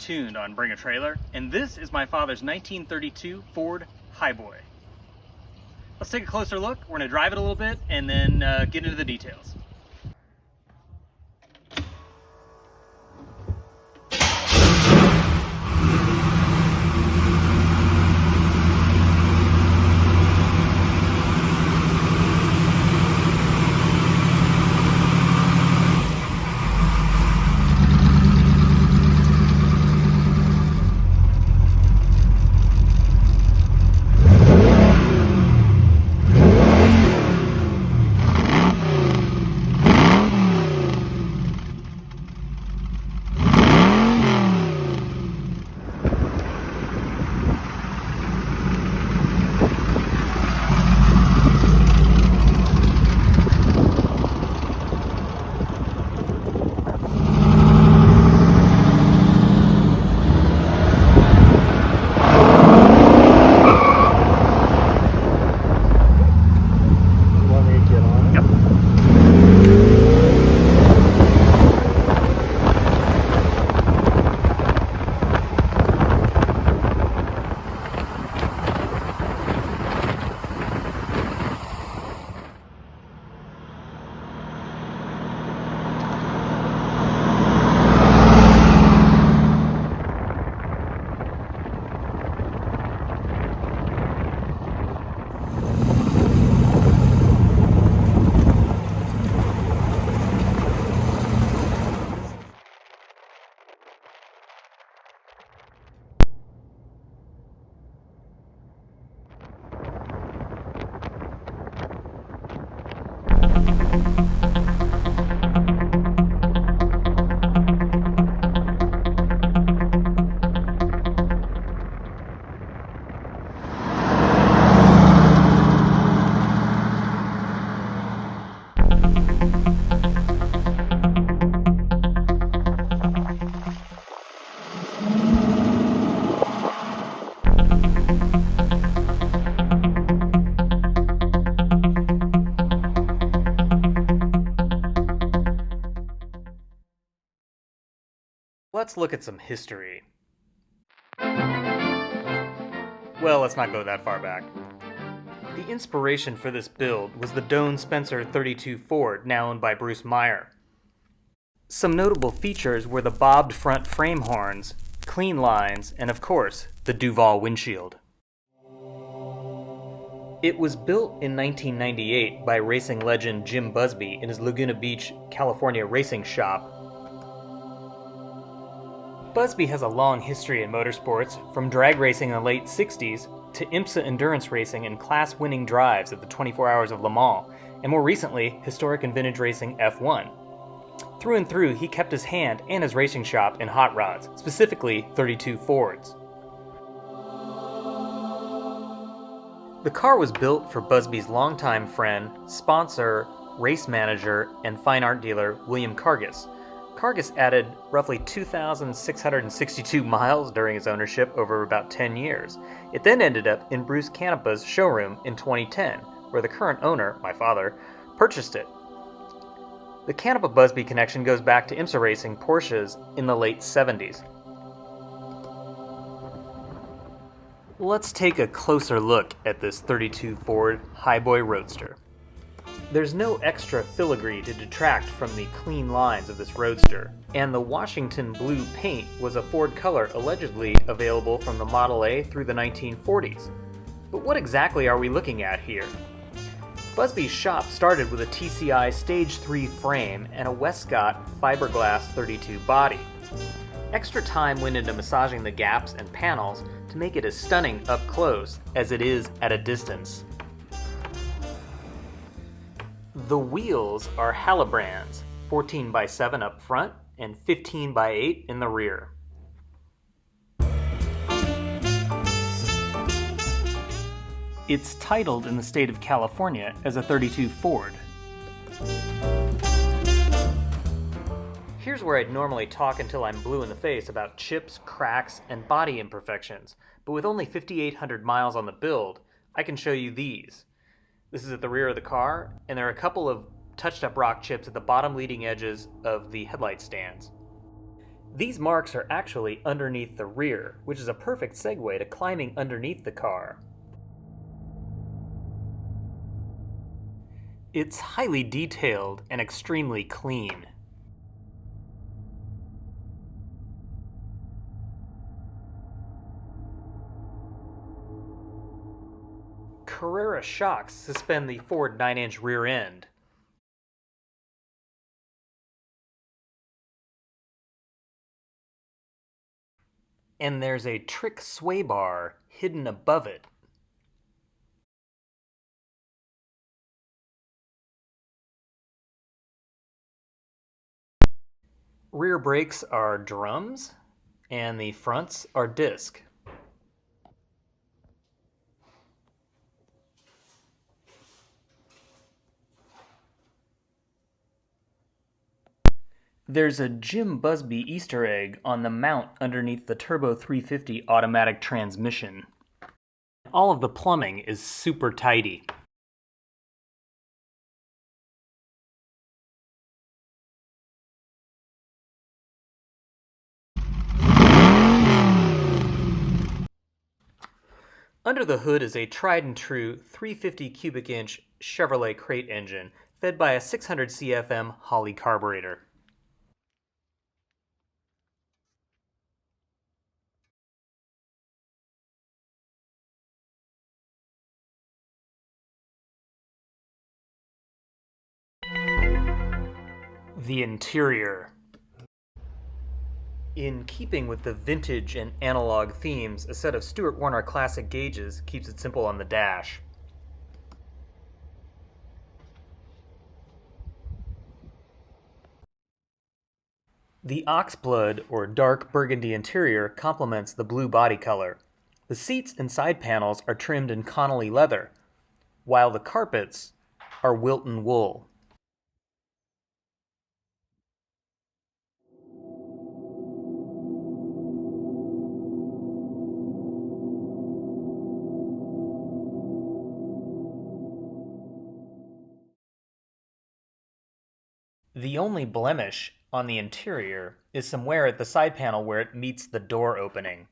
tuned on Bring a Trailer, and this is my father's 1932 Ford Highboy. Let's take a closer look. We're going to drive it a little bit and then get into the details. Let's look at some history. Well, let's not go that far back. The inspiration for this build was the Doane Spencer 32 Ford, now owned by Bruce Meyer. Some notable features were the bobbed front frame horns, clean lines, and of course, the Duval windshield. It was built in 1998 by racing legend Jim Busby in his Laguna Beach, California racing shop. Busby has a long history in motorsports, from drag racing in the late 60s to IMSA endurance racing and class-winning drives at the 24 Hours of Le Mans, and more recently, historic and vintage racing F1. Through and through, he kept his hand and his racing shop in hot rods, specifically 32 Fords. The car was built for Busby's longtime friend, sponsor, race manager, and fine art dealer William Cargis. Cargis added roughly 2,662 miles during his ownership over about 10 years. It then ended up in Bruce Canepa's showroom in 2010, where the current owner, my father, purchased it. The Canepa-Busby connection goes back to IMSA racing Porsches in the late 70s. Let's take a closer look at this 32 Ford Highboy Roadster. There's no extra filigree to detract from the clean lines of this Roadster, and the Washington blue paint was a Ford color allegedly available from the Model A through the 1940s. But what exactly are we looking at here? Busby's shop started with a TCI Stage 3 frame and a Westcott fiberglass 32 body. Extra time went into massaging the gaps and panels to make it as stunning up close as it is at a distance. The wheels are Halibrands, 14x7 up front and 15x8 in the rear. It's titled in the state of California as a 32 Ford. Here's where I'd normally talk until I'm blue in the face about chips, cracks, and body imperfections, but with only 5,800 miles on the build, I can show you these. This is at the rear of the car, and there are a couple of touched up rock chips at the bottom leading edges of the headlight stands. These marks are actually underneath the rear, which is a perfect segue to climbing underneath the car. It's highly detailed and extremely clean. Carrera shocks suspend the Ford 9-inch rear end. And there's a trick sway bar hidden above it. Rear brakes are drums, and the fronts are disc. There's a Jim Busby Easter egg on the mount underneath the Turbo 350 automatic transmission. All of the plumbing is super tidy. Under the hood is a tried and true 350 cubic inch Chevrolet crate engine fed by a 600 CFM Holley carburetor. The interior. In keeping with the vintage and analog themes, a set of Stewart Warner classic gauges keeps it simple on the dash. The oxblood or dark burgundy interior complements the blue body color. The seats and side panels are trimmed in Connolly leather, while the carpets are Wilton wool. The only blemish on the interior is some wear at the side panel where it meets the door opening.